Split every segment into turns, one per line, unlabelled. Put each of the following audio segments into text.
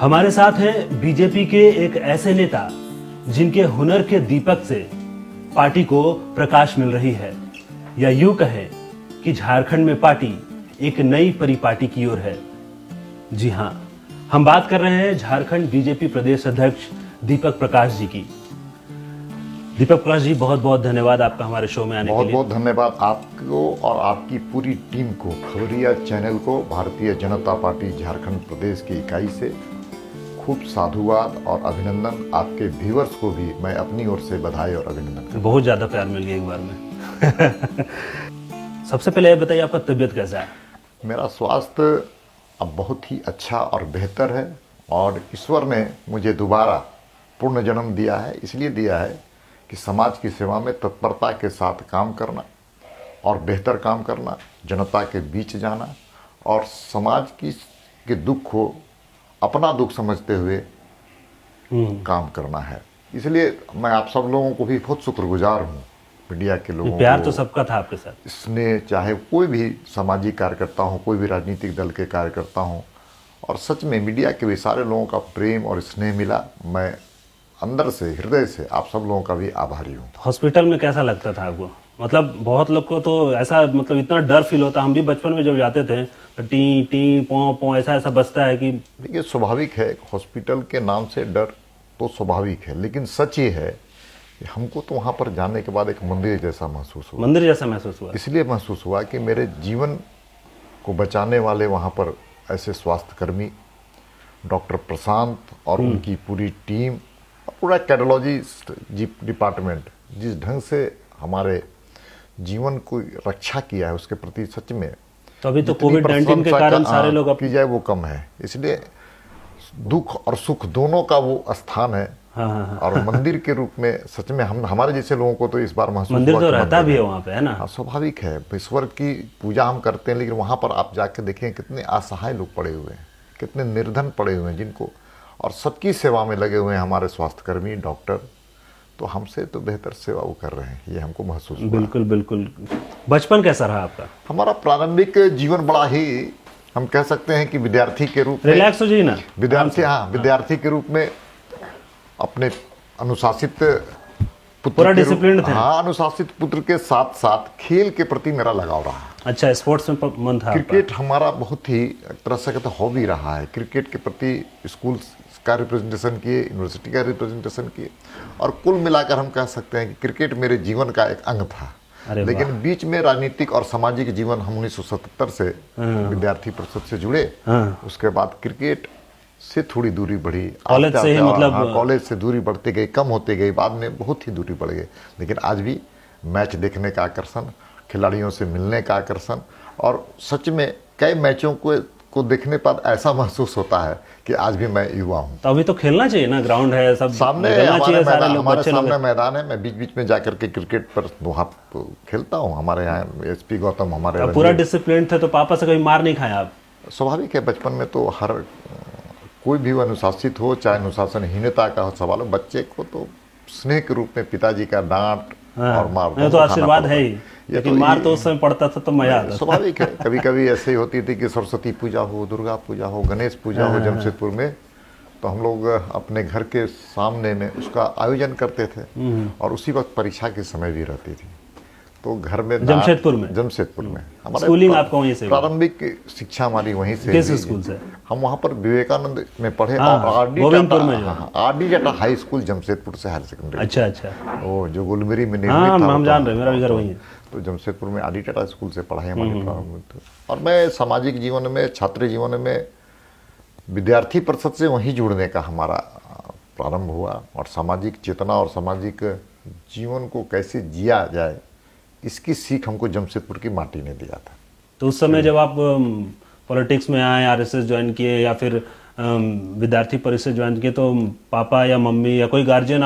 हमारे साथ हैं बीजेपी के एक ऐसे नेता जिनके हुनर के दीपक से पार्टी को प्रकाश मिल रही है, या यूं कहें कि झारखंड में पार्टी एक नई परिपाटी की ओर है। जी हां, हम बात कर रहे हैं झारखंड बीजेपी प्रदेश अध्यक्ष दीपक प्रकाश जी की। दीपक प्रकाश जी, बहुत बहुत धन्यवाद आपका हमारे शो में आने के लिए।
बहुत बहुत धन्यवाद आपको और आपकी पूरी टीम को, खबरिया चैनल को, भारतीय जनता पार्टी झारखंड प्रदेश की इकाई से खूब साधुवाद और अभिनंदन। आपके व्यूअर्स को भी मैं अपनी ओर से बधाई और अभिनंदन।
बहुत ज्यादा प्यार मिल गया एक बार में। सबसे पहले बताइए, आपका तबीयत कैसा है?
मेरा स्वास्थ्य अब बहुत ही अच्छा और बेहतर है, और ईश्वर ने मुझे दोबारा पूर्ण जन्म दिया है। इसलिए दिया है कि समाज की सेवा में तत्परता के साथ काम करना और बेहतर काम करना, जनता के बीच जाना और समाज के दुख को अपना दुख समझते हुए काम करना है। इसलिए मैं आप सब लोगों को भी बहुत शुक्रगुजार हूँ, मीडिया के लोगों को।
प्यार तो सबका था आपके साथ।
इसने चाहे कोई भी सामाजिक कार्यकर्ता हो, कोई भी राजनीतिक दल के कार्यकर्ता हो, और सच में मीडिया के भी सारे लोगों का प्रेम और स्नेह मिला। मैं अंदर से, हृदय से आप सब लोगों का भी आभारी हूँ।
हॉस्पिटल में कैसा लगता था आपको? मतलब बहुत लोग को तो ऐसा, मतलब इतना डर फील होता। हम भी बचपन में जब जाते थे तो टी टी पौ पौ ऐसा बजता है कि
देखिए, स्वाभाविक है, हॉस्पिटल के नाम से डर तो स्वाभाविक है, लेकिन सच ये है कि हमको तो वहाँ पर जाने के बाद एक मंदिर जैसा महसूस हुआ।
मंदिर जैसा महसूस हुआ?
इसलिए महसूस हुआ कि मेरे जीवन को बचाने वाले वहाँ पर ऐसे स्वास्थ्यकर्मी डॉक्टर प्रशांत और उनकी पूरी टीम, पूरा कैडोलॉजी डिपार्टमेंट जिस ढंग से हमारे जीवन को रक्षा किया है, उसके प्रति सच में
तो अभी तो कोविड-19 के कारण सारे लोग
की जाए वो कम है। इसलिए दुख और सुख दोनों का वो स्थान है।
हाँ।
और मंदिर के रूप में सच में हमारे जैसे लोगों को तो इस बार महसूस
मंदिर
हुआ
तो
कि
रहता भी है वहाँ पे, है ना?
हाँ, स्वाभाविक है, ईश्वर की पूजा हम करते हैं, लेकिन वहाँ पर आप जाके देखें कितने असहाय लोग पड़े हुए हैं, कितने निर्धन पड़े हुए हैं, जिनको, और सबकी सेवा में लगे हुए हैं हमारे स्वास्थ्यकर्मी डॉक्टर। तो हमसे तो बेहतर सेवा वो कर रहे हैं, ये हमको महसूस हुआ।
बिल्कुल बिल्कुल। बचपन कैसा रहा आपका?
हमारा प्रारंभिक जीवन बड़ा ही, हम कह सकते हैं कि विद्यार्थी के रूप में,
रिलैक्स हो जाइए ना,
विद्यार्थी के रूप में अपने अनुशासित पुत्र
पूरा डिसिप्लिन थे।
हाँ, अनुशासित पुत्र के साथ साथ खेल के प्रति मेरा लगाव रहा।
अच्छा, स्पोर्ट्स में मन था?
क्रिकेट हमारा बहुत ही एक तरह से कहते हॉबी रहा है। क्रिकेट के प्रति स्कूल का रिप्रेजेंटेशन किए, यूनिवर्सिटी का रिप्रेजेंटेशन किए, और कुल मिलाकर हम कह सकते हैं कि क्रिकेट मेरे जीवन का एक अंग था। लेकिन बीच में राजनीतिक और सामाजिक जीवन, हम 1977 से विद्यार्थी परिषद से जुड़े। उसके बाद क्रिकेट से थोड़ी दूरी बढ़ी,
कॉलेज से ही, मतलब
कॉलेज से दूरी बढ़ती गई, कम होती गई, बाद में बहुत ही दूरी बढ़ गई। लेकिन आज भी मैच देखने का आकर्षण, खिलाड़ियों से मिलने का आकर्षण, और सच में कई मैचों को देखने पर ऐसा महसूस होता है कि आज भी मैं युवा हूँ।
तो अभी तो खेलना चाहिए ना, ग्राउंड है, सब
सामने हमारे सामने मैदान है। मैं बीच बीच में जाकर के क्रिकेट पर वहाँ खेलता हूँ। हमारे यहाँ एसपी गौतम हमारे
पूरा डिसिप्लिन थे, तो पापा से कभी मार नहीं खाया आप? स्वाभाविक
है, बचपन में तो हर कोई भी अनुशासित हो, चाहे अनुशासनहीनता का हो सवाल हो, बच्चे को तो स्नेह के रूप में पिताजी का डांट और मार
तो आशीर्वाद है ही, लेकिन मार तो उस समय पड़ता था तो मजा आता।
स्वाभाविक है, कभी कभी ऐसे ही होती थी कि सरस्वती पूजा हो, दुर्गा पूजा हो, गणेश पूजा हो जमशेदपुर में, तो हम लोग अपने घर के सामने में उसका आयोजन करते थे, और उसी वक्त परीक्षा के समय भी रहती थी। तो घर में
जमशेदपुर में
हमारे
स्कूलिंग आपका वहीं से?
प्रारंभिक शिक्षा हमारी वहीं से।
किस स्कूल से?
हम वहाँ पर विवेकानंद में पढ़े, और आरडी जटा हाई स्कूल जमशेदपुर से हायर सेकेंडरी।
अच्छा।
वो जो गुलमरी में
निर्मित था, हम जान रहे, मेरा भी घर वहीं है।
तो जमशेदपुर में आरडी जटा स्कूल से पढ़ाई हमारी प्रारंभिक। और मैं सामाजिक जीवन में, छात्र जीवन में विद्यार्थी परिषद से वहीं जुड़ने का हमारा प्रारंभ हुआ, और सामाजिक चेतना और सामाजिक जीवन को कैसे जिया जाए, इसकी सीख हमको जमशेदपुर की माटी ने दिया था।
तो उस समय जब आप पॉलिटिक्स में आए, आरएसएस ज्वाइन किए, या फिर विद्यार्थी परिषद ज्वाइन किए, तो पापा या मम्मी या कोई गार्जियन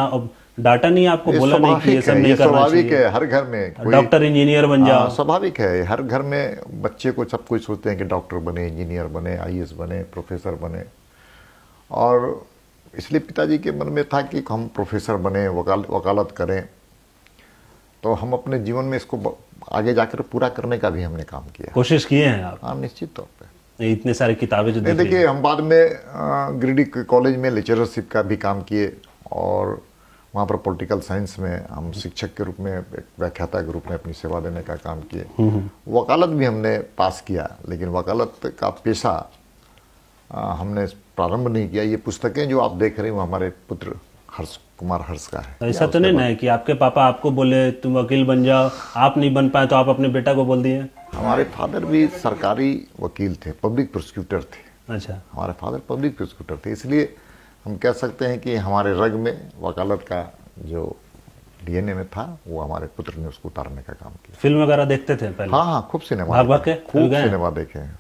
डांटा नहीं आपको? बोला नहीं कि ये सब नहीं करना चाहिए?
स्वाभाविक है, हर घर में
डॉक्टर इंजीनियर बन जाओ।
स्वाभाविक है, हर घर में बच्चे को सब कुछ सोचते हैं कि डॉक्टर बने, इंजीनियर बने, आईएएस बने, प्रोफेसर बने, और इसलिए पिताजी के मन में था कि हम प्रोफेसर बने, वकालत करें। तो हम अपने जीवन में इसको आगे जाकर पूरा करने का भी हमने काम किया।
कोशिश किए हैं आप?
हाँ, निश्चित तौर पे।
इतने सारे किताबें जो
नहीं, देखिए हम बाद में गिरिडीह कॉलेज में लेक्चररशिप का भी काम किए और वहाँ पर पॉलिटिकल साइंस में हम शिक्षक के रूप में, एक व्याख्याता के रूप में अपनी सेवा देने का काम किए। वकालत भी हमने पास किया, लेकिन वकालत का पेशा हमने प्रारंभ नहीं किया। ये पुस्तकें जो आप देख रहे हैं वो हमारे पुत्र हर्ष कुमार हर्ष का है।
ऐसा तो नहीं है कि आपके पापा आपको बोले तुम वकील बन जाओ, आप नहीं बन पाए तो आप अपने बेटा को बोल दिए?
हमारे फादर भी सरकारी वकील थे, पब्लिक प्रोसिक्यूटर थे।
अच्छा।
हमारे फादर पब्लिक प्रोसिक्यूटर थे, इसलिए हम कह सकते हैं कि हमारे रग में वकालत का जो डीएनए में था वो हमारे पुत्र ने उसको उतारने का काम किया।
फिल्म वगैरह देखते थे पहले?
हाँ, खूब सिनेमा
भाग के
खूब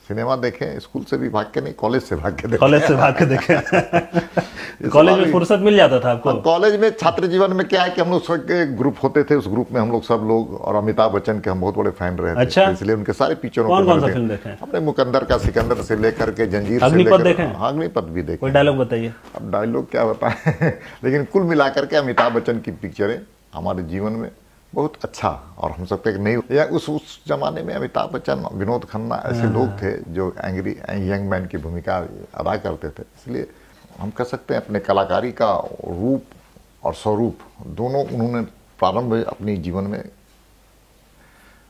सिनेमा देखे। स्कूल से भी भाग के नहीं, कॉलेज से भाग के देखे।
कॉलेज से भाग के देखे। कॉलेज में फुर्सत मिल जाता था आपको?
कॉलेज में छात्र जीवन में क्या है कि हम लोग सबके ग्रुप होते थे, उस ग्रुप में हम लोग सब लोग, और अमिताभ बच्चन के हम बहुत बड़े फैन रहे थे।
अच्छा।
इसलिए उनके सारे पिक्चरों
कौन कौन सा फिल्म देखे?
हमने मुकंदर का सिकंदर से लेकर के जंजीर से
अग्निपथ देखे?
अग्निपथ भी देखे।
कोई डायलॉग बताइए।
अब डायलॉग क्या बताएं लेकिन कुल मिलाकर के अमिताभ बच्चन की पिक्चरें हमारे जीवन में बहुत अच्छा, और हम सकते हैं कि नहीं, या उस जमाने में अमिताभ बच्चन, विनोद खन्ना ऐसे लोग थे जो एंग्री यंग मैन की भूमिका अदा करते थे। इसलिए हम कह सकते हैं अपने कलाकारी का रूप और स्वरूप दोनों उन्होंने प्रारंभ अपनी जीवन में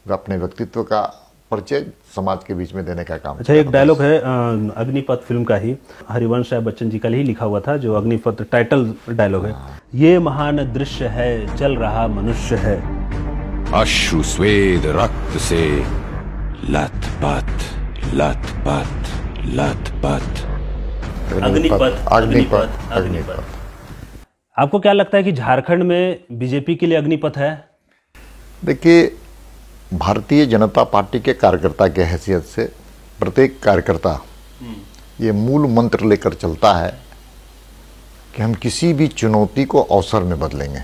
अपने व्यक्तित्व का परिचय समाज के बीच में देने का काम।
अच्छा, एक डायलॉग है अग्निपथ फिल्म का ही, हरिवंश राय बच्चन जी का ही लिखा हुआ था, जो अग्निपथ टाइटल डायलॉग है। ये महान दृश्य है, चल रहा मनुष्य है,
अश्रु स्वेद रक्त से लथपथ लथपथ लथपथ।
अग्निपथ अग्निपथ अग्निपथ। आपको क्या लगता है कि झारखंड में बीजेपी के लिए अग्निपथ है?
देखिए, भारतीय जनता पार्टी के कार्यकर्ता के हैसियत से प्रत्येक कार्यकर्ता ये मूल मंत्र लेकर चलता है कि हम किसी भी चुनौती को अवसर में बदलेंगे।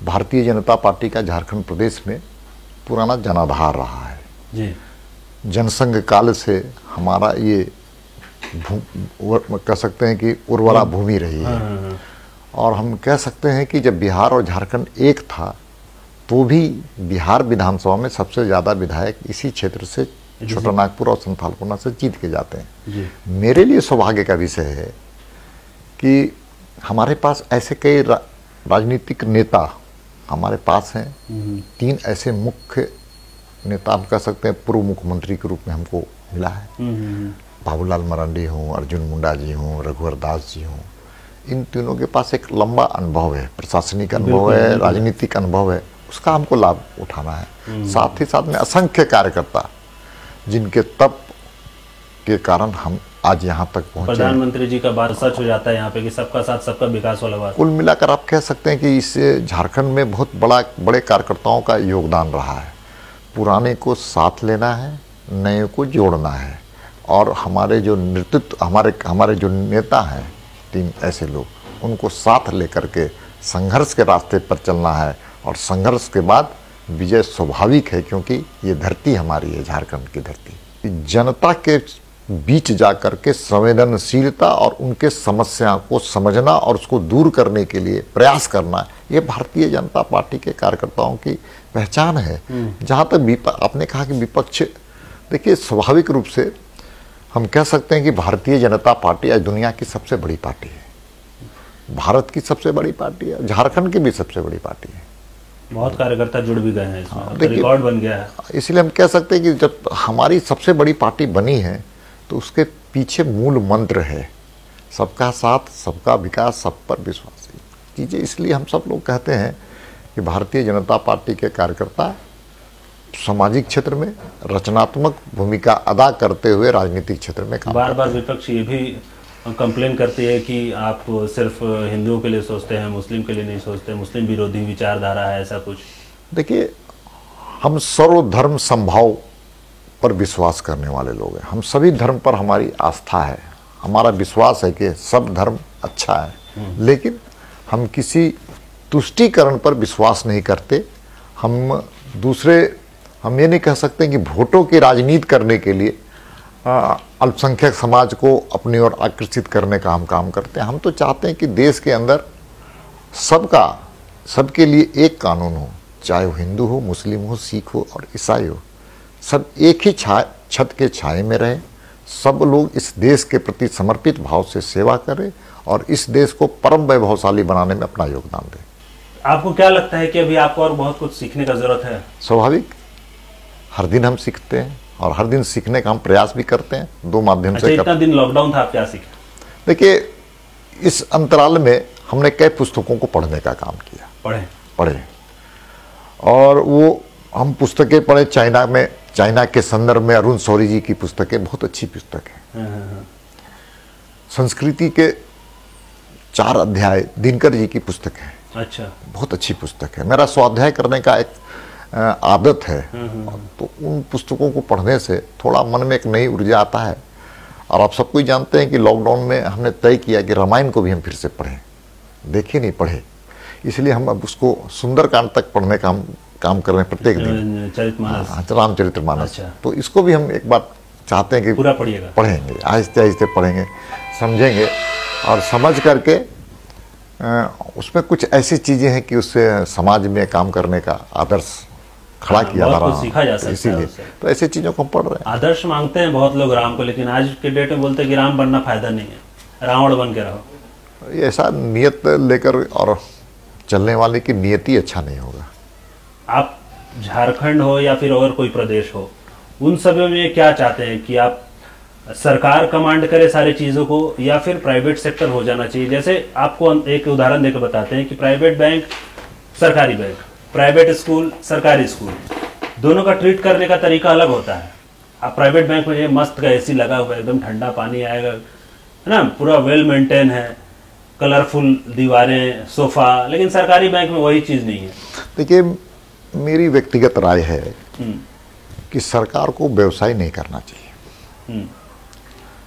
भारतीय जनता पार्टी का झारखंड प्रदेश में पुराना जनाधार रहा है
जी।
जनसंघ काल से हमारा ये कह सकते हैं कि उर्वरा भूमि रही है। और हम कह सकते हैं कि जब बिहार और झारखंड एक था तो भी बिहार विधानसभा में सबसे ज़्यादा विधायक इसी क्षेत्र से, छोटा नागपुर और संथालपुरा से जीत के जाते हैं। मेरे लिए सौभाग्य का विषय है कि हमारे पास ऐसे कई राजनीतिक नेता हमारे पास हैं। 3 ऐसे मुख्य नेता हम कह सकते हैं पूर्व मुख्यमंत्री के रूप में हमको मिला है। बाबूलाल मरांडी हों, अर्जुन मुंडा जी हों, रघुवर दास जी हों, इन तीनों के पास एक लंबा अनुभव है, प्रशासनिक अनुभव है, राजनीतिक अनुभव है, उसका हमको लाभ उठाना है। साथ ही साथ में असंख्य कार्यकर्ता जिनके तप के कारण हम आज यहाँ तक पहुंचे।
प्रधानमंत्री जी का बात सच हो जाता है यहाँ पे कि सबका साथ सबका विकास वाला बात।
कुल मिलाकर आप कह सकते हैं कि इस झारखंड में बहुत बड़े कार्यकर्ताओं का योगदान रहा है। पुराने को साथ लेना है, नए को जोड़ना है, और हमारे जो नेतृत्व, हमारे जो नेता हैं 3 ऐसे लोग, उनको साथ लेकर के संघर्ष के रास्ते पर चलना है। और संघर्ष के बाद विजय स्वाभाविक है, क्योंकि ये धरती हमारी है, झारखंड की धरती। जनता के बीच जाकर के संवेदनशीलता और उनके समस्या को समझना और उसको दूर करने के लिए प्रयास करना, ये भारतीय जनता पार्टी के कार्यकर्ताओं की पहचान है। जहाँ तक आपने कहा कि विपक्ष, देखिए स्वाभाविक रूप से हम कह सकते हैं कि भारतीय जनता पार्टी आज दुनिया की सबसे बड़ी पार्टी है, भारत की सबसे बड़ी पार्टी है, झारखंड की भी सबसे बड़ी पार्टी है।
बहुत कार्यकर्ता जुड़ भी गए हैं इसमें, रिकॉर्ड बन गया है।
इसलिए हम कह सकते हैं कि जब हमारी सबसे बड़ी पार्टी बनी है तो उसके पीछे मूल मंत्र है सबका साथ, सबका विकास, सब पर विश्वास कीजिए। इसलिए हम सब लोग कहते हैं कि भारतीय जनता पार्टी के कार्यकर्ता सामाजिक क्षेत्र में रचनात्मक भूमिका अदा करते हुए राजनीतिक क्षेत्र में काम।
बार बार विपक्ष ये भी कंप्लेन करती है कि आप सिर्फ हिंदुओं के लिए सोचते हैं, मुस्लिम के लिए नहीं सोचते, मुस्लिम विरोधी विचारधारा है, ऐसा कुछ।
देखिए, हम सर्वधर्म संभाव पर विश्वास करने वाले लोग हैं। हम सभी धर्म पर हमारी आस्था है, हमारा विश्वास है कि सब धर्म अच्छा है, लेकिन हम किसी तुष्टीकरण पर विश्वास नहीं करते। हम ये नहीं कह सकते कि वोटों की राजनीति करने के लिए अल्पसंख्यक समाज को अपनी ओर आकर्षित करने का हम काम करते हैं। हम तो चाहते हैं कि देश के अंदर सबके लिए एक कानून हो, चाहे वो हिंदू हो, मुस्लिम हो, सिख हो और ईसाई हो, सब एक ही छत के छाए में रहें, सब लोग इस देश के प्रति समर्पित भाव से सेवा करें और इस देश को परम वैभवशाली बनाने में अपना योगदान दें।
आपको क्या लगता है कि अभी आपको और बहुत कुछ सीखने का जरूरत है?
स्वाभाविक, हर दिन हम सीखते हैं और हर दिन सीखने का हम प्रयास भी करते हैं, दो माध्यम से।
इतना दिन लॉकडाउन था, आप क्या सीखे?
देखिए, इस अंतराल में हमने कई पुस्तकों को पढ़ने का काम किया। पढ़े और वो हम पुस्तकें पढ़े चाइना के संदर्भ में अरुण शौरी जी की पुस्तकें बहुत अच्छी पुस्तक है। संस्कृति के 4 अध्याय दिनकर जी की पुस्तक है।
अच्छा,
बहुत अच्छी पुस्तक है। मेरा स्वाध्याय करने का एक आदत है, तो उन पुस्तकों को पढ़ने से थोड़ा मन में एक नई ऊर्जा आता है। और आप सबको ही जानते हैं कि लॉकडाउन में हमने तय किया कि रामायण को भी हम फिर से पढ़ें, देखे नहीं पढ़े, इसलिए हम अब उसको सुंदरकांड तक पढ़ने का हम काम कर रहे हैं प्रत्येक दिन, रामचरितमानस।
अच्छा।
तो इसको भी हम एक बार चाहते हैं कि
पूरा पढ़िएगा,
पढ़ेंगे, आहिस्ते आहिस्ते पढ़ेंगे, समझेंगे और समझ करके उसमें कुछ ऐसी चीजें हैं कि उससे समाज में काम करने का आदर्श खड़ा किया जा रहा है,
सीखा जा सकता है।
इसीलिए तो ऐसी चीजों को हम पढ़ रहे हैं।
आदर्श मांगते हैं बहुत लोग राम को, लेकिन आज के डेट में बोलते हैं कि राम बनना फायदा नहीं है, रावण बन के रहो।
ये ऐसा नियत लेकर और चलने वाले की नियति अच्छा नहीं होगा।
आप झारखंड हो या फिर और कोई प्रदेश हो, उन सभी में क्या चाहते हैं कि आप सरकार कमांड करे सारी चीजों को या फिर प्राइवेट सेक्टर हो जाना चाहिए? जैसे आपको एक उदाहरण देकर बताते हैं कि प्राइवेट बैंक सरकारी बैंक, प्राइवेट स्कूल सरकारी स्कूल, दोनों का ट्रीट करने का तरीका अलग होता है। आप प्राइवेट बैंक में मस्त का एसी लगा हुआ है, एकदम ठंडा पानी आएगा, है ना, पूरा वेल मेंटेन है, कलरफुल दीवारें, सोफा, लेकिन सरकारी बैंक में वही चीज नहीं है।
देखिए, मेरी व्यक्तिगत राय है कि सरकार को व्यवसाय नहीं करना चाहिए।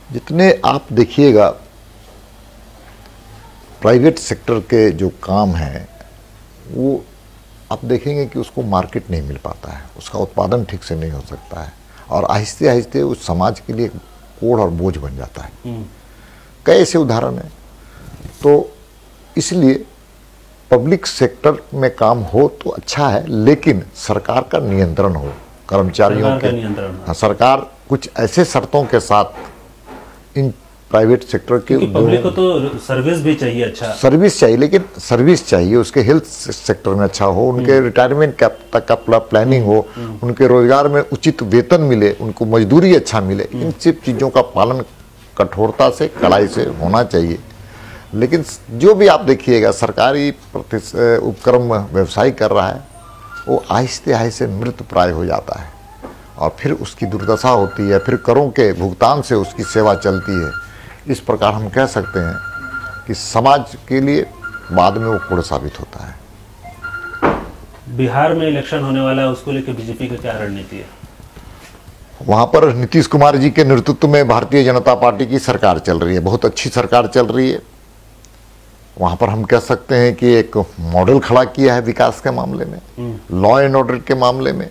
जितने आप देखिएगा प्राइवेट सेक्टर के जो काम हैं, वो आप देखेंगे कि उसको मार्केट नहीं मिल पाता है, उसका उत्पादन ठीक से नहीं हो सकता है और आहिस्ते आहिस्ते उस समाज के लिए कोढ़ और बोझ बन जाता है। कई ऐसे उदाहरण हैं। तो इसलिए पब्लिक सेक्टर में काम हो तो अच्छा है, लेकिन सरकार का नियंत्रण हो, कर्मचारियों के नियंत्रण। हाँ, सरकार कुछ ऐसे शर्तों के साथ इन प्राइवेट सेक्टर के,
पब्लिक को तो सर्विस भी चाहिए, अच्छा
सर्विस चाहिए, लेकिन सर्विस चाहिए उसके हेल्थ सेक्टर में अच्छा हो, उनके रिटायरमेंट तक का प्लानिंग हो, उनके रोजगार में उचित वेतन मिले, उनको मजदूरी अच्छा मिले। इन सब चीज़ों का पालन कठोरता से, कड़ाई से होना चाहिए। लेकिन जो भी आप देखिएगा सरकारी उपक्रम व्यवसाय कर रहा है, वो आहिस्ते आहिस्ते मृत प्राय हो जाता है और फिर उसकी दुर्दशा होती है, फिर करों के भुगतान से उसकी सेवा चलती है। इस प्रकार हम कह सकते हैं कि समाज के लिए बाद में वो कोढ़ साबित होता है।
बिहार में इलेक्शन होने वाला है, उसको लेकर बीजेपी की क्या रणनीति है?
वहाँ पर नीतीश कुमार जी के नेतृत्व में भारतीय जनता पार्टी की सरकार चल रही है, बहुत अच्छी सरकार चल रही है। वहाँ पर हम कह सकते हैं कि एक मॉडल खड़ा किया है विकास के मामले में, लॉ एंड ऑर्डर के मामले में,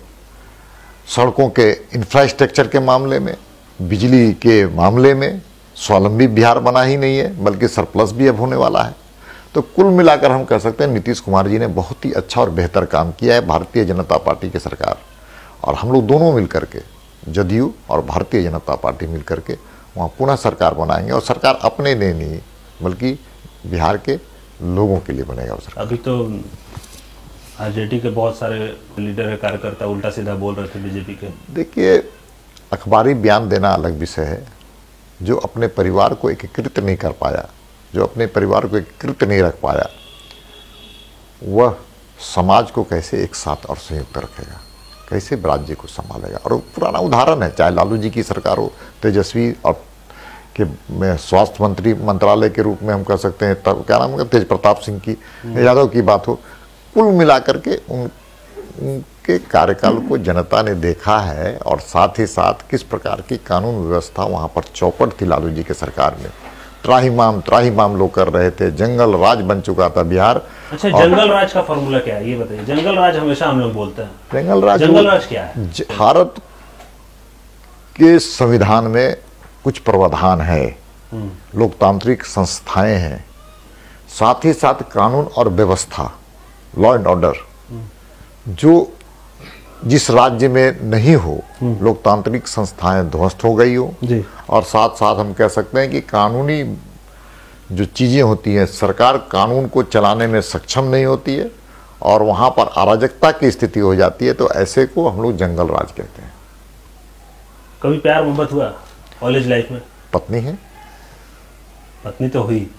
सड़कों के इंफ्रास्ट्रक्चर के मामले में, बिजली के मामले में। स्वावलंबी बिहार बना ही नहीं है, बल्कि सरप्लस भी अब होने वाला है। तो कुल मिलाकर हम कह सकते हैं नीतीश कुमार जी ने बहुत ही अच्छा और बेहतर काम किया है, भारतीय जनता पार्टी की सरकार। और हम लोग दोनों मिलकर के, जदयू और भारतीय जनता पार्टी मिलकर के वहाँ पुनः सरकार बनाएंगे। और सरकार अपने लिए नहीं बल्कि बिहार के लोगों के लिए बनेगा।
अभी तो आरजेडी के बहुत सारे लीडर है, कार्यकर्ता उल्टा सीधा बोल रहे थे बीजेपी के।
देखिए, अखबारी बयान देना अलग विषय है। जो अपने परिवार को एकीकृत नहीं कर पाया, जो अपने परिवार को एकीकृत नहीं रख पाया, वह समाज को कैसे एक साथ और संयुक्त रखेगा, कैसे राज्य को संभालेगा। और पुराना उदाहरण है, चाहे लालू जी की सरकार हो, तेजस्वी और के स्वास्थ्य मंत्री मंत्रालय के रूप में हम कह सकते हैं, तब क्या नाम है, तेज प्रताप सिंह की, यादव की बात हो, कुल मिलाकर के उनके कार्यकाल को जनता ने देखा है। और साथ ही साथ किस प्रकार की कानून व्यवस्था वहाँ पर चौपट थी लालू जी के सरकार में। त्राहिमाम लोग कर रहे थे, जंगल राज बन चुका था बिहार।
अच्छा, जंगल राज का फॉर्मूला क्या है ये बताइए? जंगल राज हमेशा हम लोग बोलते हैं, जंगल राज क्या है?
भारत के संविधान में कुछ प्रावधान है, लोकतांत्रिक संस्थाएं हैं, साथ ही साथ कानून और व्यवस्था, लॉ एंड ऑर्डर, जो जिस राज्य में नहीं हो, लोकतांत्रिक संस्थाएं ध्वस्त हो गई हो,
जी।
और साथ साथ हम कह सकते हैं कि कानूनी जो चीज़ें होती हैं, सरकार कानून को चलाने में सक्षम नहीं होती है और वहाँ पर अराजकता की स्थिति हो जाती है, तो ऐसे को हम लोग जंगल राज कहते हैं।
कभी प्यार मोहब्बत हुआ कॉलेज लाइफ में?
पत्नी है।
पत्नी तो हुई,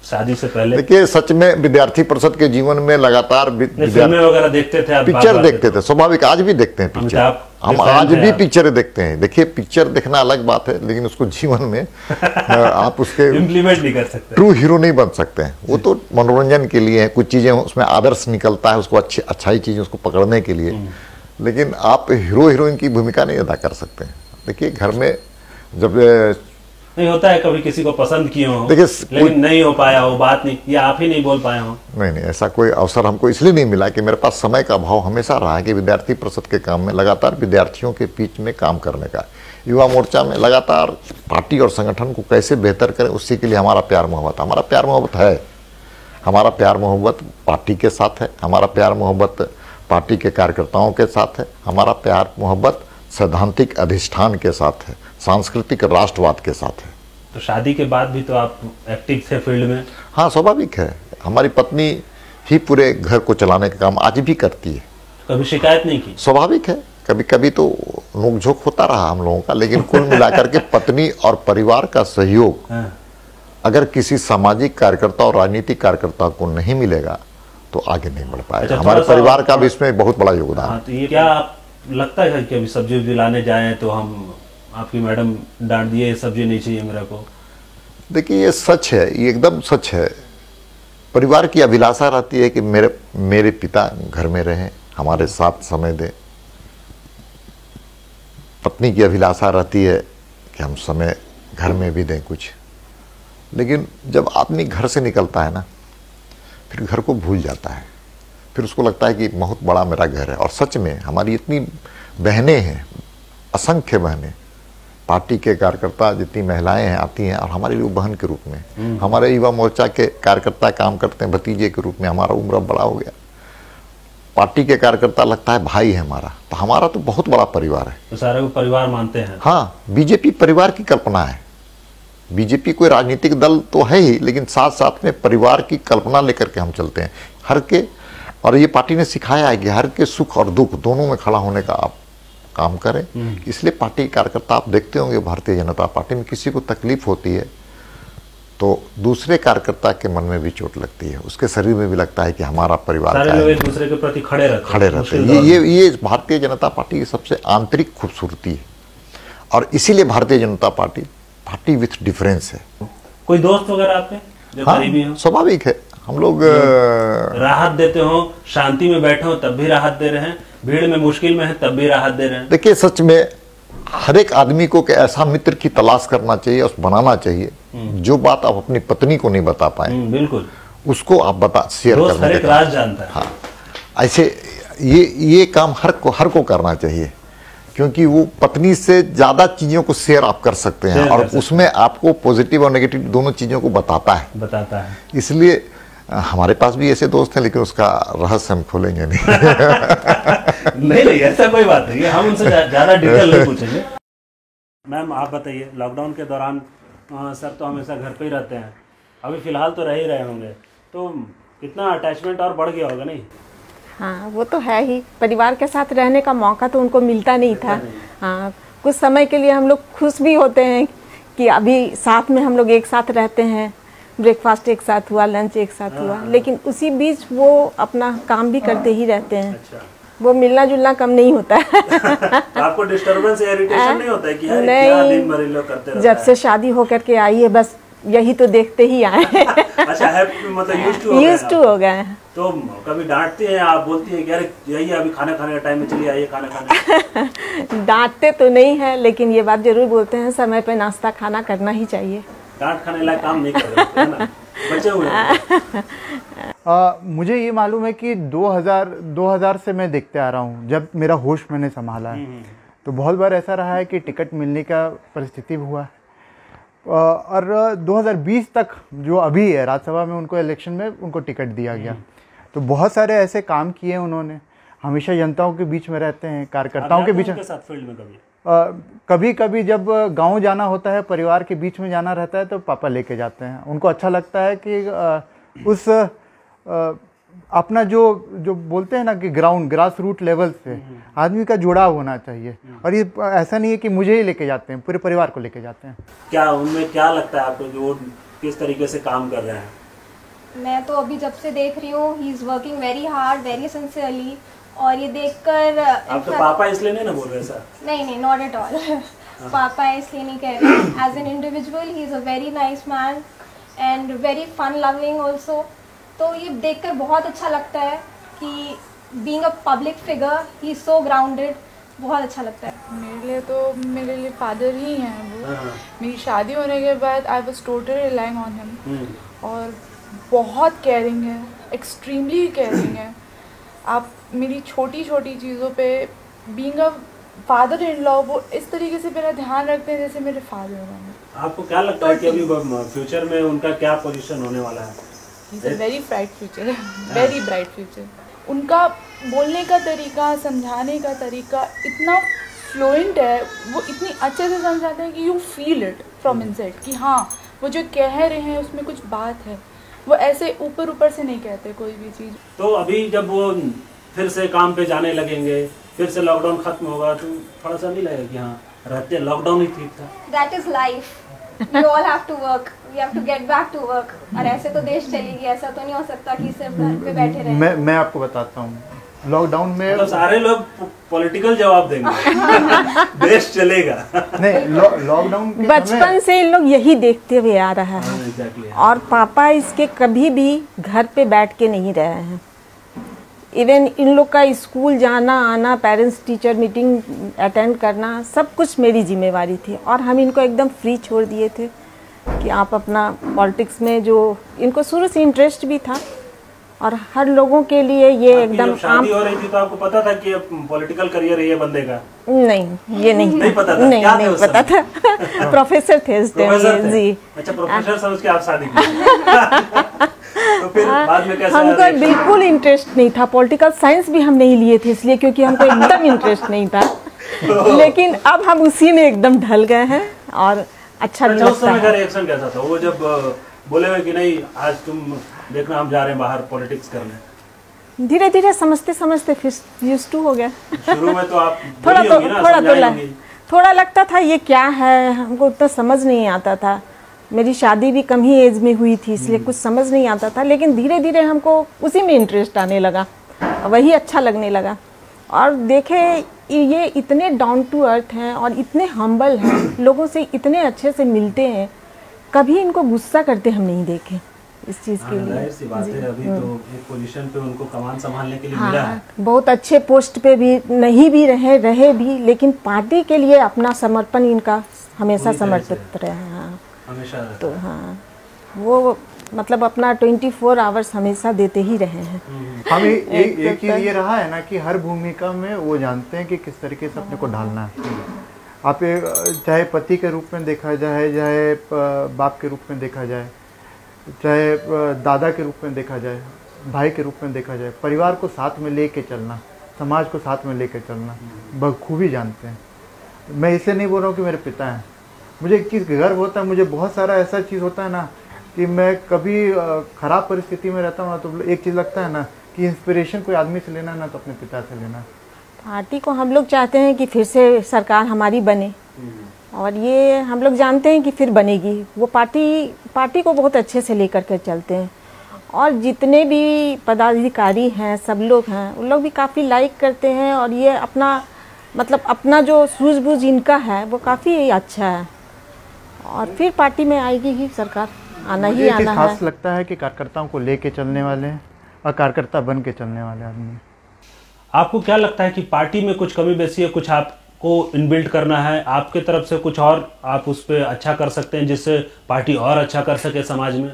शादी से पहले?
देखिए, सच में विद्यार्थी परिषद के जीवन में लगातार
फिल्में वगैरह देखते थे आप?
पिक्चर देखते थे, स्वाभाविक, आज भी देखते हैं पिक्चर, हम आज भी पिक्चर देखते हैं। देखिए, पिक्चर देखना अलग बात है, लेकिन उसको जीवन में आप उसके
इम्प्लीमेंट नहीं कर सकते,
ट्रू हीरो नहीं बन सकते हैं। वो तो मनोरंजन के लिए है, कुछ चीजें उसमें आदर्श निकलता है, उसको अच्छाई चीजें उसको पकड़ने के लिए, लेकिन आप हीरो हीरोइन की भूमिका नहीं अदा कर सकते हैं। देखिए, घर में जब
नहीं होता है कभी किसी को पसंद किए हो,
देखिए,
लेकिन नहीं हो पाया हो, बात नहीं, या आप ही नहीं बोल पाए हो?
नहीं, ऐसा कोई अवसर हमको इसलिए नहीं मिला कि मेरे पास समय का अभाव हमेशा रहा है कि विद्यार्थी परिषद के काम में लगातार विद्यार्थियों के बीच में काम करने का, युवा मोर्चा में लगातार पार्टी और संगठन को कैसे बेहतर करें, उसी के लिए हमारा प्यार मोहब्बत है। हमारा प्यार मोहब्बत पार्टी के साथ है, हमारा प्यार मोहब्बत पार्टी के कार्यकर्ताओं के साथ है, हमारा प्यार मोहब्बत सैद्धांतिक अधिष्ठान के साथ है, सांस्कृतिक राष्ट्रवाद के साथ है।
तो शादी के बाद भी तो आप एक्टिव थे फील्ड में?
हाँ, स्वाभाविक है। हमारी पत्नी ही पूरे घर को चलाने का काम आज भी करती है।
कभी शिकायत नहीं की?
स्वाभाविक है, कभी कभी तो नोकझोंक होता रहा हम लोगों का, लेकिन कुल मिलाकर के पत्नी और परिवार का सहयोग अगर किसी सामाजिक कार्यकर्ता और राजनीतिक कार्यकर्ता को नहीं मिलेगा तो आगे नहीं बढ़ पाएगा। हमारे परिवार का भी इसमें बहुत बड़ा योगदान है।
तो ये क्या लगता है कि अभी सब्जी उब्जी लाने जाए तो हम, आपकी मैडम डांट दिए सब्जी नहीं चाहिए मेरे को?
देखिए, ये सच है, ये एकदम सच है। परिवार की अभिलाषा रहती है कि मेरे पिता घर में रहें, हमारे साथ समय दें। पत्नी की अभिलाषा रहती है कि हम समय घर में भी दें कुछ। लेकिन जब आदमी घर से निकलता है ना, फिर घर को भूल जाता है, फिर उसको लगता है कि बहुत बड़ा मेरा घर है। और सच में हमारी इतनी बहनें हैं, असंख्य बहनें, पार्टी के कार्यकर्ता जितनी महिलाएं हैं आती हैं और हमारे लिए बहन के रूप में, हमारे युवा मोर्चा के कार्यकर्ता काम करते हैं भतीजे के रूप में। हमारा उम्र बड़ा हो गया, पार्टी के कार्यकर्ता लगता है भाई है हमारा, तो हमारा तो बहुत बड़ा परिवार है।
तो सारे को परिवार मानते हैं?
हाँ, बीजेपी परिवार की कल्पना है। बीजेपी कोई राजनीतिक दल तो है ही, लेकिन साथ साथ में परिवार की कल्पना लेकर के हम चलते हैं। हर के, और ये पार्टी ने सिखाया है कि हर के सुख और दुख दोनों में खड़ा होने का आप काम करें। इसलिए पार्टी कार्यकर्ता, आप देखते होंगे भारतीय जनता पार्टी में किसी को तकलीफ होती है तो दूसरे कार्यकर्ता के मन में भी चोट लगती है, उसके शरीर में भी लगता है कि हमारा परिवार
सारे लोग एक दूसरे के प्रति खड़े रहते हैं।
ये भारतीय जनता पार्टी की सबसे आंतरिक खूबसूरती है। और इसीलिए Bharatiya Janata party with difference है।
कोई दोस्त वगैरह आपके जो करीबी हो?
स्वाभाविक है, हम लोग
राहत देते हो, शांति में बैठे हो तब भी राहत दे रहे हैं, भीड़ में मुश्किल में है तब भी राहत दे रहे हैं।
देखिए, सच में हर एक आदमी को ऐसा मित्र की तलाश करना चाहिए और बनाना चाहिए जो बात आप अपनी पत्नी को नहीं बता पाए,
बिल्कुल,
उसको आप शेयर करने
का राज जानता है।
हाँ, ऐसे ये काम हर को करना चाहिए, क्योंकि वो पत्नी से ज्यादा चीजों को शेयर आप कर सकते हैं और उसमें आपको पॉजिटिव और नेगेटिव दोनों चीजों को बताता है। इसलिए हमारे पास भी ऐसे दोस्त हैं, लेकिन उसका रहस्य हम खोलेंगे नहीं।
नहीं, ऐसा कोई बात नहीं है, हम उनसे ज्यादा डिटेल नहीं पूछेंगे। मैम, आप बताइए, लॉकडाउन के दौरान सर तो हमेशा घर पे ही रहते हैं, अभी फिलहाल तो रह ही रहे होंगे, तो कितना अटैचमेंट और बढ़ गया होगा? नहीं?
हाँ, वो तो है ही। परिवार के साथ रहने का मौका तो उनको मिलता नहीं था। हाँ, कुछ समय के लिए हम लोग खुश भी होते हैं कि अभी साथ में हम लोग एक साथ रहते हैं, ब्रेकफास्ट एक साथ हुआ, लंच एक साथ हुआ, लेकिन उसी बीच वो अपना काम भी करते ही रहते हैं। अच्छा। वो मिलना जुलना कम नहीं होता है।
आपको डिस्टर्बेंस या इरिटेशन नहीं होता है कि यार क्या दिन भर लोग करते रहते हैं?
जब से शादी होकर के आई है, बस यही तो देखते ही आए।
अच्छा है, मतलब यूज्ड टू हो गए। तो कभी डांटते हैं आप, बोलती है कि यार यही अभी खाना खाने का टाइम में चलिए आइए खाना खाने?
डांटते तो नहीं है, लेकिन ये बात जरूर बोलते हैं समय पे नाश्ता खाना करना ही चाहिए।
डांट खाने लायक काम नहीं कर रहे हैं ना, बचे हुए हैं।
मुझे ये मालूम है कि 2000 से मैं देखते आ रहा हूँ, जब मेरा होश मैंने संभाला है, तो बहुत बार ऐसा रहा है कि टिकट मिलने का परिस्थिति भी हुआ है। और 2020 तक जो अभी है राज्यसभा में, उनको इलेक्शन में उनको टिकट दिया गया। तो बहुत सारे ऐसे काम किए उन्होंने। हमेशा जनताओं के बीच में रहते हैं, कार्यकर्ताओं के बीच में।
साथ फील्ड में
कभी कभी जब गांव जाना होता है, परिवार के बीच में जाना रहता है, तो पापा लेके जाते हैं। उनको अच्छा लगता है कि उस अपना जो बोलते हैं ना कि ग्रास रूट लेवल से आदमी का जुड़ाव होना चाहिए। और ये ऐसा नहीं है कि मुझे ही लेके जाते हैं, पूरे परिवार को लेके जाते हैं।
क्या उनमें क्या लगता है आपको कि वो किस तरीके से काम कर रहे हैं?
मैं तो अभी जब से देख रही हूँ, he is working very hard, very sincerely. और ये देखकर
आप तो पापा इसलिए नहीं ना बोल रहे सर?
नहीं, नॉट एट ऑल। पापा इसलिए नहीं कह रहे। As an individual he is a very nice man and very fun loving also. तो ये देखकर बहुत अच्छा लगता है कि being a public figure he is so grounded. बहुत अच्छा लगता है।
मेरे लिए फादर ही हैं वो। मेरी शादी होने के बाद I was totally relying on him. और बहुत केयरिंग है, एक्सट्रीमली केयरिंग है। आप मेरी छोटी छोटी चीज़ों पे being a father in law वो इस तरीके से मेरा ध्यान रखते हैं जैसे मेरे फादर हैं।
आपको क्या लगता है कि अभी फ्यूचर में उनका क्या पोजीशन होने वाला है?
वेरी ब्राइट फ्यूचर है, वेरी ब्राइट फ्यूचर। उनका बोलने का तरीका, समझाने का तरीका इतना फ्लुएंट है, वो इतनी अच्छे से समझाते हैं कि you feel it from inside कि हाँ वो जो कह रहे हैं उसमें कुछ बात है। वो ऐसे ऊपर से नहीं कहते कोई भी चीज़।
तो अभी जब वो फिर से काम पे जाने लगेंगे, फिर से लॉकडाउन खत्म होगा, तो थोड़ा सा नहीं लगेगा कि हाँ रहते लॉकडाउन ही ठीक था?
That is life. We all have to work, we have to get back to work. और ऐसे तो देश चलेगी, ऐसा तो नहीं हो सकता कि सिर्फ घर पे बैठे रहे।
मैं आपको बताता हूँ, लॉकडाउन में
मतलब सारे लोग पॉलिटिकल जवाब देंगे देश चलेगा।
नहीं, लॉकडाउन
बचपन से इन लोग यही देखते हुए आ रहा है। और पापा इसके कभी भी घर पे बैठ के नहीं रहे हैं। इवन इन लोग का स्कूल जाना आना, पेरेंट्स टीचर मीटिंग अटेंड करना, सब कुछ मेरी जिम्मेवारी थी। और हम इनको एकदम फ्री छोड़ दिए थे कि आप अपना पॉलिटिक्स में, जो इनको शुरू से इंटरेस्ट भी था और हर लोगों के लिए ये एकदम
शादी हो रही थी तो आपको पता था कि पॉलिटिकल करियर ये बंदे का?
नहीं, ये नहीं
पता था।
नहीं पता था। प्रोफेसर थे जी।
अच्छा, प्रोफेसर समझ के आप शादी की? तो फिर बाद में कैसे?
हमको बिल्कुल इंटरेस्ट नहीं था, पॉलिटिकल साइंस भी हम नहीं लिए थे इसलिए क्योंकि हमको एकदम इंटरेस्ट नहीं था। लेकिन अब हम उसी में एकदम ढल गए हैं और अच्छा लगता है।
उस समय का रिएक्शन कैसा था वो जब बोले हुए कि नहीं आज तुम देखना हम जा रहे हैं बाहर पॉलिटिक्स करने?
धीरे धीरे समझते समझते फिर यूज्ड टू हो गया।
शुरू में तो आप
थोड़ा लगता था ये क्या है, हमको उतना समझ नहीं आता था। मेरी शादी भी कम ही एज में हुई थी इसलिए कुछ समझ नहीं आता था। लेकिन धीरे धीरे हमको उसी में इंटरेस्ट आने लगा, वही अच्छा लगने लगा। और देखे ये इतने डाउन टू अर्थ हैं और इतने हम्बल हैं, लोगों से इतने अच्छे से मिलते हैं, कभी इनको गुस्सा करते हम नहीं देखे इस चीज़ के लिए।
सी बात है, अभी तो एक पोजीशन पे उनको कमान संभालने के लिए मिला है।
बहुत अच्छे पोस्ट पे भी नहीं भी रहे भी, लेकिन पार्टी के लिए अपना समर्पण इनका हमेशा समर्पित रहे हैं।
हमेशा
तो हाँ, वो मतलब अपना 24 आवर्स हमेशा देते ही रहे हैं।
हमें एक चीज़ ये रहा है ना कि हर भूमिका में वो जानते हैं कि किस तरीके से अपने को ढालना है। आप चाहे पति के रूप में देखा जाए, चाहे बाप के रूप में देखा जाए, चाहे दादा के रूप में देखा जाए, भाई के रूप में देखा जाए, परिवार को साथ में लेके चलना, समाज को साथ में लेके चलना बखूबी जानते हैं। मैं इसे नहीं बोल रहा हूँ कि मेरे पिता हैं, मुझे एक चीज़ गर्व होता है, मुझे बहुत सारा ऐसा चीज़ होता है ना कि मैं कभी ख़राब परिस्थिति में रहता हूँ ना, तो एक चीज़ लगता है ना कि इंस्पिरेशन कोई आदमी से लेना ना तो अपने पिता से लेना।
पार्टी को हम लोग चाहते हैं कि फिर से सरकार हमारी बने और ये हम लोग जानते हैं कि फिर बनेगी। वो पार्टी को बहुत अच्छे से लेकर के चलते हैं और जितने भी पदाधिकारी हैं सब लोग हैं उन लोग भी काफ़ी लाइक करते हैं और ये अपना जो सूझबूझ इनका है वो काफ़ी अच्छा है और फिर पार्टी में आएगी ही सरकार, आना ही आना है।
खास लगता है कि कार्यकर्ताओं को लेके चलने वाले हैं और कार्यकर्ता बन के चलने वाले आदमी।
आपको क्या लगता है कि पार्टी में कुछ कमी बेसी है, कुछ आपको इनबिल्ट करना है, आपके तरफ से कुछ और आप उस पर अच्छा कर सकते हैं जिससे पार्टी और अच्छा कर सके समाज में?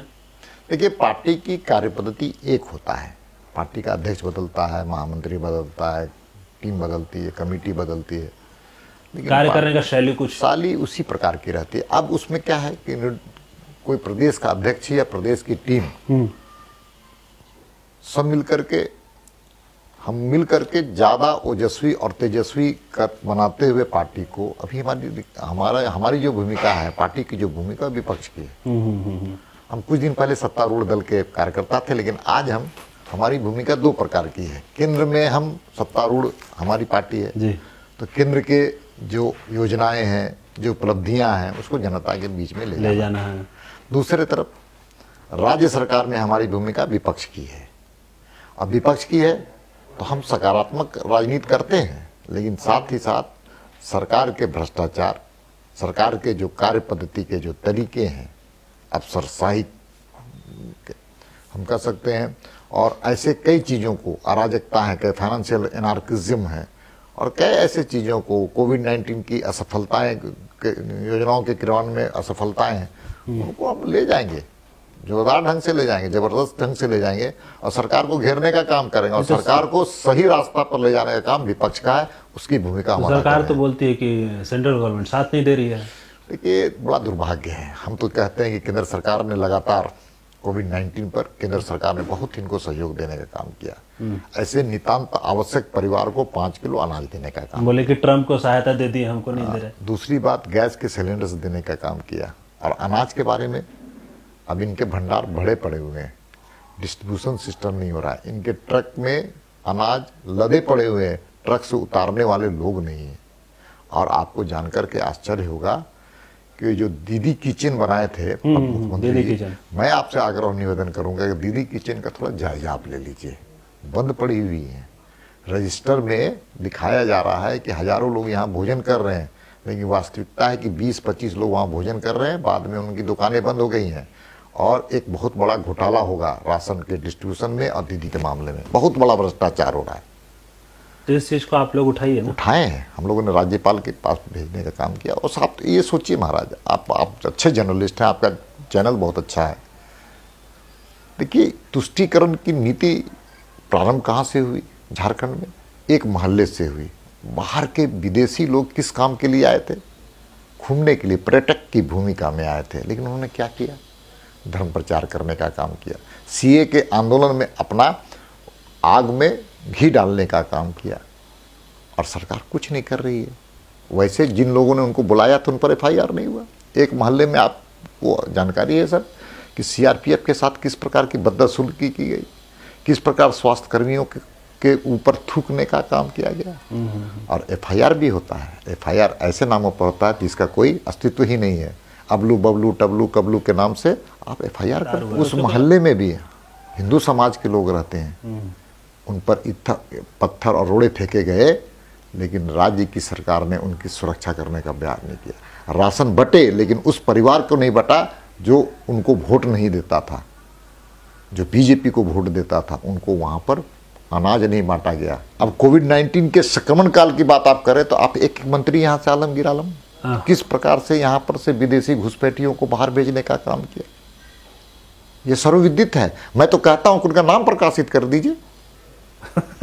देखिए, पार्टी की कार्यपद्धति एक होता है, पार्टी का अध्यक्ष बदलता है, महामंत्री बदलता है, टीम बदलती है, कमेटी बदलती है, लेकिन
कार्य करने का शैली कुछ
साली उसी प्रकार की रहती है। अब उसमें क्या है कि कोई प्रदेश का अध्यक्ष या प्रदेश की टीम सब मिलकर के हम मिल करके ज़्यादा ओजस्वी और तेजस्वी कर बनाते हुए पार्टी को, अभी हमारी जो भूमिका है, पार्टी की जो भूमिका विपक्ष की है। हम कुछ दिन पहले सत्तारूढ़ दल के कार्यकर्ता थे, लेकिन आज हमारी भूमिका दो प्रकार की है। केंद्र में हम सत्तारूढ़ हमारी पार्टी है
जी।
तो केंद्र के जो योजनाएं हैं, जो उपलब्धियां हैं, उसको जनता के बीच में ले जाना है। दूसरे तरफ राज्य सरकार में हमारी भूमिका विपक्ष की है, और विपक्ष की है तो हम सकारात्मक राजनीति करते हैं, लेकिन साथ ही साथ सरकार के भ्रष्टाचार, सरकार के जो कार्य पद्धति के जो तरीके हैं, अफसरशाही हम कह सकते हैं, और ऐसे कई चीज़ों को, अराजकता है, कई फाइनेंशियल एनार्किज्म है, और कई ऐसे चीज़ों को, कोविड-19 की असफलताएं, योजनाओं के क्रियान्वयन में असफलताएं हैं, उनको हम ले जाएंगे, जोरदार ढंग से ले जाएंगे, जबरदस्त ढंग से ले जाएंगे, और सरकार को घेरने का काम करेंगे, और सरकार को सही रास्ता पर ले जाने का काम विपक्ष का है। उसकी भूमिका हमारी।
सरकार तो बोलती है कि सेंट्रल गवर्नमेंट साथ नहीं दे रही है।
देखिए, बड़ा दुर्भाग्य है। हम तो कहते हैं कि केंद्र सरकार ने लगातार कोविड-19 पर केंद्र सरकार ने बहुत इनको सहयोग देने का काम किया। ऐसे नितांत आवश्यक परिवार को 5 किलो अनाज देने का काम।
बोले कि ट्रम्प को सहायता दे दी, हमको नहीं दे रहे।
दूसरी बात, गैस के सिलेंडर्स देने का काम किया। और अनाज के बारे में अब इनके भंडार भरे पड़े हुए हैं, डिस्ट्रीब्यूशन सिस्टम नहीं हो रहा है, इनके ट्रक में अनाज लदे पड़े हुए हैं, ट्रक से उतारने वाले लोग नहीं है। और आपको जानकर के आश्चर्य होगा कि जो दीदी किचन बनाए थे मुख्यमंत्री जी, मैं आपसे आग्रह निवेदन करूंगा कि दीदी किचन का थोड़ा जायजा आप ले लीजिए। बंद पड़ी हुई है, रजिस्टर में दिखाया जा रहा है कि हजारों लोग यहाँ भोजन कर रहे हैं, लेकिन वास्तविकता है कि 20-25 लोग वहाँ भोजन कर रहे हैं, बाद में उनकी दुकानें बंद हो गई हैं। और एक बहुत बड़ा घोटाला होगा राशन के डिस्ट्रीब्यूशन में, और दीदी के मामले में बहुत बड़ा भ्रष्टाचार हो रहा है।
तो इस चीज को आप लोग उठाइए ना।
उठाए हैं, हम लोगों ने राज्यपाल के पास भेजने का काम किया। और साहब ये सोचिए महाराज, आप अच्छे जर्नलिस्ट हैं, आपका चैनल बहुत अच्छा है। देखिए, तुष्टीकरण की नीति प्रारंभ कहाँ से हुई? झारखंड में एक मोहल्ले से हुई। बाहर के विदेशी लोग किस काम के लिए आए थे? घूमने के लिए, पर्यटक की भूमिका में आए थे। लेकिन उन्होंने क्या किया? धर्म प्रचार करने का काम किया। सीए के आंदोलन में अपना आग में घी डालने का काम किया, और सरकार कुछ नहीं कर रही है। वैसे जिन लोगों ने उनको बुलाया था उन पर FIR नहीं हुआ। एक मोहल्ले में आपको जानकारी है सर कि CRPF के साथ किस प्रकार की बदसलूकी की गई, किस प्रकार स्वास्थ्य कर्मियों के ऊपर थूकने का काम किया गया। और FIR भी होता है। FIR ऐसे नामों पर होता है जिसका कोई अस्तित्व ही नहीं है। अबलू बबलू टबलू कबलू के नाम से आप FIR कर। उस मोहल्ले में भी हिंदू समाज के लोग रहते हैं, उन पर पत्थर और रोड़े फेंके गए, लेकिन राज्य की सरकार ने उनकी सुरक्षा करने का बयान नहीं किया। राशन बटे, लेकिन उस परिवार को नहीं बटा जो उनको वोट नहीं देता था, जो बीजेपी को वोट देता था, उनको वहाँ पर अनाज नहीं बांटा गया। अब कोविड-19 के संक्रमण काल की बात आप करें तो आप एक मंत्री यहाँ से आलमगीर आलम किस प्रकार से यहाँ पर से विदेशी घुसपैठियों को बाहर भेजने का काम किया, ये सर्वविदित है। मैं तो कहता हूँ कि उनका नाम प्रकाशित कर दीजिए।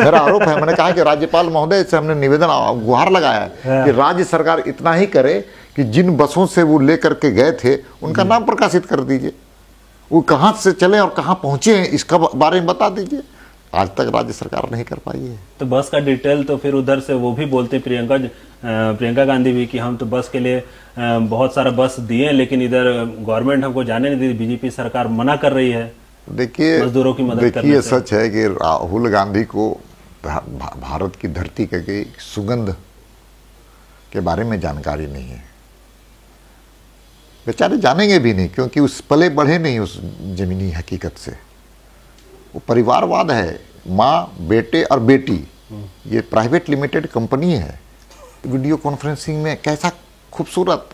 मेरा आरोप है, मैंने कहा कि राज्यपाल महोदय से हमने निवेदन गुहार लगाया है कि राज्य सरकार इतना ही करे कि जिन बसों से वो लेकर के गए थे उनका नाम प्रकाशित कर दीजिए, वो कहाँ से चले और कहाँ पहुंचे हैं इसका बारे में बता दीजिए। आज तक राज्य सरकार नहीं कर पाई है।
तो बस का डिटेल तो फिर उधर से वो भी बोलते प्रियंका गांधी भी कि हम तो बस के लिए बहुत सारा बस दिए, लेकिन इधर गवर्नमेंट हमको जाने नहीं दी, बीजेपी सरकार मना कर रही है।
देखिए,
मजदूरों की मदद करने
देखिए,
से।
सच है कि राहुल गांधी को भारत की धरती के सुगंध के बारे में जानकारी नहीं है। बेचारे जानेंगे भी नहीं, क्योंकि उस पले बढ़े नहीं उस जमीनी हकीकत से। वो परिवारवाद है, माँ, बेटे और बेटी, ये प्राइवेट लिमिटेड कंपनी है। वीडियो कॉन्फ्रेंसिंग में कैसा खूबसूरत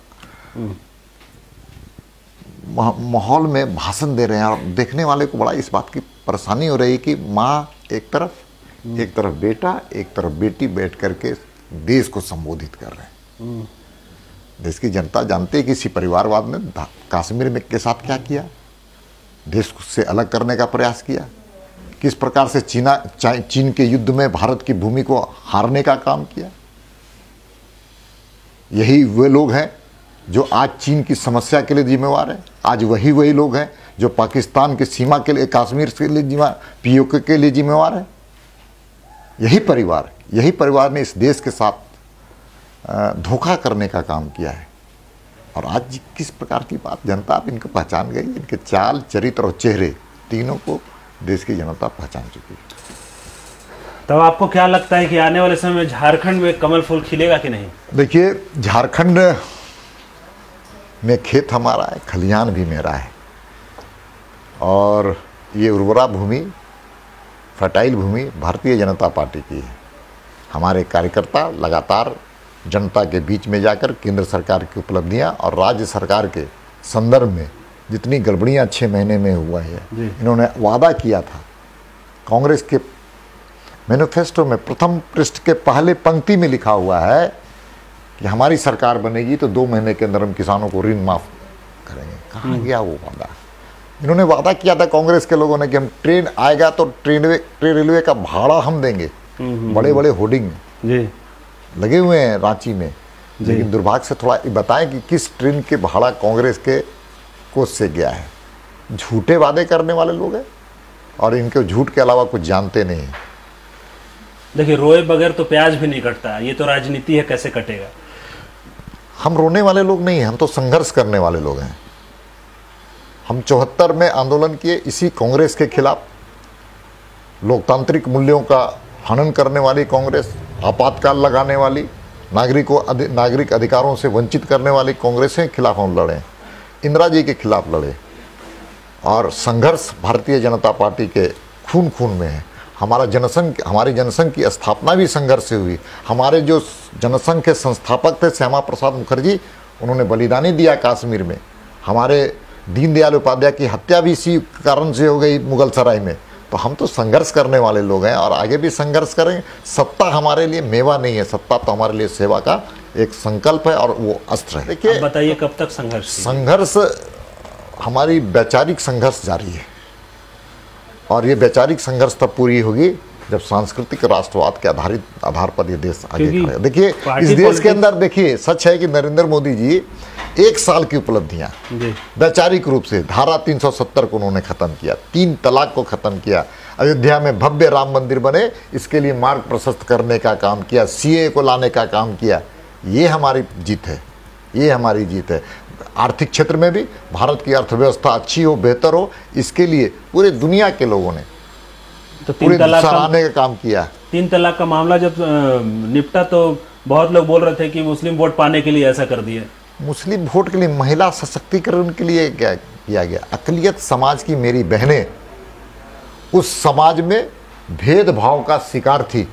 माहौल में भाषण दे रहे हैं, और देखने वाले को बड़ा इस बात की परेशानी हो रही है कि माँ एक तरफ बेटा, एक तरफ बेटी बैठ करके देश को संबोधित कर रहे हैं। देश की जनता जानती है कि इसी परिवारवाद ने कश्मीर में के साथ क्या किया, देश से अलग करने का प्रयास किया, किस प्रकार से चीन के युद्ध में भारत की भूमि को हारने का काम किया। यही वे लोग हैं जो आज चीन की समस्या के लिए जिम्मेवार है। आज वही लोग हैं जो पाकिस्तान की सीमा के लिए, कश्मीर के लिए POK के लिए जिम्मेवार है। यही परिवार ने इस देश के साथ धोखा करने का काम किया है। और आज किस प्रकार की बात जनता आप इनको पहचान गई, इनके चाल, चरित्र और चेहरे तीनों को देश की जनता पहचान चुकी है।
तब आपको क्या लगता है कि आने वाले समय में झारखंड में कमल फूल खिलेगा कि नहीं?
देखिए, झारखंड में खेत हमारा है, खलिहान भी मेरा है, और ये उर्वरा भूमि, फर्टाइल भूमि भारतीय जनता पार्टी की है। हमारे कार्यकर्ता लगातार जनता के बीच में जाकर केंद्र सरकार की उपलब्धियां और राज्य सरकार के संदर्भ में जितनी गड़बड़ियां 6 महीने में हुआ है, इन्होंने वादा किया था। कांग्रेस के मैनिफेस्टो में प्रथम पृष्ठ के पहले पंक्ति में लिखा हुआ है कि हमारी सरकार बनेगी तो 2 महीने के अंदर हम किसानों को ऋण माफ करेंगे। कहाँ गया वो वादा? इन्होंने वादा किया था कांग्रेस के लोगों ने कि हम ट्रेन आएगा तो ट्रेन रेलवे का भाड़ा हम देंगे। बड़े बड़े होर्डिंग लगे हुए हैं रांची में, लेकिन दुर्भाग्य से थोड़ा बताएं कि किस ट्रेन के भाड़ा कांग्रेस के कोष से गया है। झूठे वादे करने वाले लोग हैं और इनके झूठ के अलावा कुछ जानते नहीं।
देखिए, रोए बगैर तो प्याज भी नहीं कटता, ये तो राजनीति है, कैसे कटेगा?
हम रोने वाले लोग नहीं हैं, हम तो संघर्ष करने वाले लोग हैं। हम 74 में आंदोलन किए इसी कांग्रेस के खिलाफ। लोकतांत्रिक मूल्यों का हनन करने वाली कांग्रेस, आपातकाल लगाने वाली, नागरिक अधिकारों से वंचित करने वाली कांग्रेस के खिलाफ हम लड़े, इंदिरा जी के खिलाफ लड़े। और संघर्ष भारतीय जनता पार्टी के खून खून में है। हमारी जनसंघ की स्थापना भी संघर्ष से हुई। हमारे जो जनसंघ के संस्थापक थे श्यामा प्रसाद मुखर्जी, उन्होंने बलिदानी दिया कश्मीर में। हमारे दीनदयाल उपाध्याय की हत्या भी इसी कारण से हो गई मुगल सराय में। तो हम तो संघर्ष करने वाले लोग हैं और आगे भी संघर्ष करेंगे। सत्ता हमारे लिए मेवा नहीं है, सत्ता तो हमारे लिए सेवा का एक संकल्प है और वो अस्त्र है। देखिए,
बताइए कब तक
संघर्ष हमारी वैचारिक संघर्ष जारी है, और ये वैचारिक संघर्ष तब पूरी होगी जब सांस्कृतिक राष्ट्रवाद के आधार पर ये देश आगे बढ़ेगा। देखिए, इस देश के अंदर देखिए, सच है कि नरेंद्र मोदी जी 1 साल की उपलब्धियां वैचारिक रूप से धारा 370 को उन्होंने खत्म किया, 3 तलाक को खत्म किया, अयोध्या में भव्य राम मंदिर बने इसके लिए मार्ग प्रशस्त करने का काम किया, सीए को लाने का काम किया। ये हमारी जीत है, ये हमारी जीत है। आर्थिक क्षेत्र में भी भारत की अर्थव्यवस्था अच्छी हो, बेहतर हो, इसके लिए पूरे दुनिया के लोगों ने
तो
पूरे सराहने का काम किया।
3 तलाक का मामला जब निपटा तो बहुत लोग बोल रहे थे कि मुस्लिम वोट पाने के लिए ऐसा कर दिया।
मुस्लिम वोट के लिए, महिला सशक्तिकरण के लिए क्या किया गया? अकलियत समाज की मेरी बहनें उस समाज में भेदभाव का शिकार थी।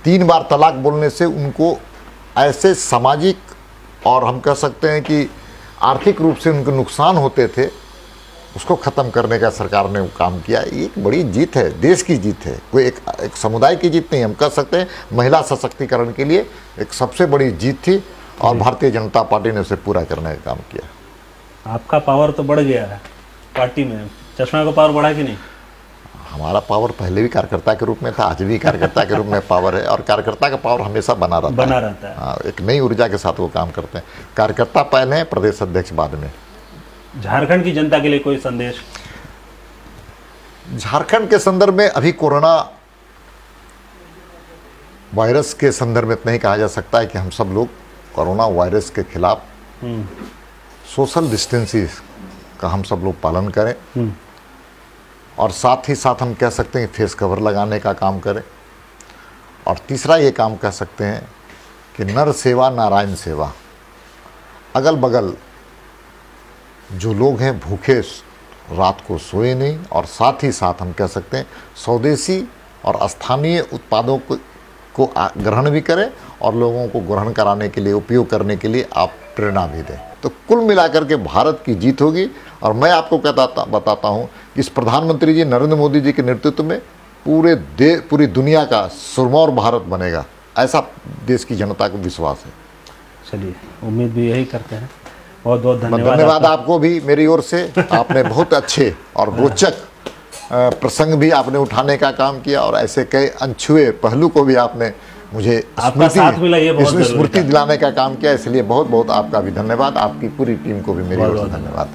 3 बार तलाक बोलने से उनको ऐसे सामाजिक और हम कह सकते हैं कि आर्थिक रूप से उनको नुकसान होते थे, उसको ख़त्म करने का सरकार ने काम किया। ये एक बड़ी जीत है, देश की जीत है, कोई एक समुदाय की जीत नहीं। हम कह सकते हैं महिला सशक्तिकरण के लिए एक सबसे बड़ी जीत थी और भारतीय जनता पार्टी ने उसे पूरा करने का काम किया।
आपका पावर तो बढ़ गया है पार्टी में, चश्मा का पावर बढ़ा कि नहीं?
हमारा पावर पहले भी कार्यकर्ता के रूप में था, आज भी कार्यकर्ता के रूप में पावर है, और कार्यकर्ता का पावर हमेशा बना रहता है। हाँ, एक नई ऊर्जा के साथ वो काम करते हैं। कार्यकर्ता पहले हैं, प्रदेश अध्यक्ष बाद में।
झारखंड की जनता के लिए कोई संदेश?
झारखंड के संदर्भ में अभी कोरोना वायरस के संदर्भ में इतना ही कहा जा सकता है कि हम सब लोग कोरोना वायरस के खिलाफ सोशल डिस्टेंसिंग का हम सब लोग पालन करें, और साथ ही साथ हम कह सकते हैं फेस कवर लगाने का काम करें। और तीसरा ये काम कह सकते हैं कि नर सेवा नारायण सेवा। अगल बगल जो लोग हैं भूखे रात को सोए नहीं, और साथ ही साथ हम कह सकते हैं स्वदेशी और स्थानीय उत्पादों को ग्रहण भी करें और लोगों को ग्रहण कराने के लिए, उपयोग करने के लिए आप प्रेरणा भी दें। तो कुल मिलाकर के भारत की जीत होगी। और मैं आपको बताता हूँ कि इस प्रधानमंत्री जी नरेंद्र मोदी जी के नेतृत्व में पूरी दुनिया का सुरमौर भारत बनेगा, ऐसा देश की जनता को विश्वास है।
चलिए, उम्मीद भी यही करते हैं। बहुत बहुत
धन्यवाद आपको भी मेरी ओर से। आपने बहुत अच्छे और रोचक प्रसंग भी आपने उठाने का काम किया, और ऐसे कई अनछुए पहलू को भी आपने मुझे स्मृति दिलाने का काम किया। इसलिए बहुत बहुत आपका भी धन्यवाद। आपकी पूरी टीम को भी मेरी ओर से धन्यवाद।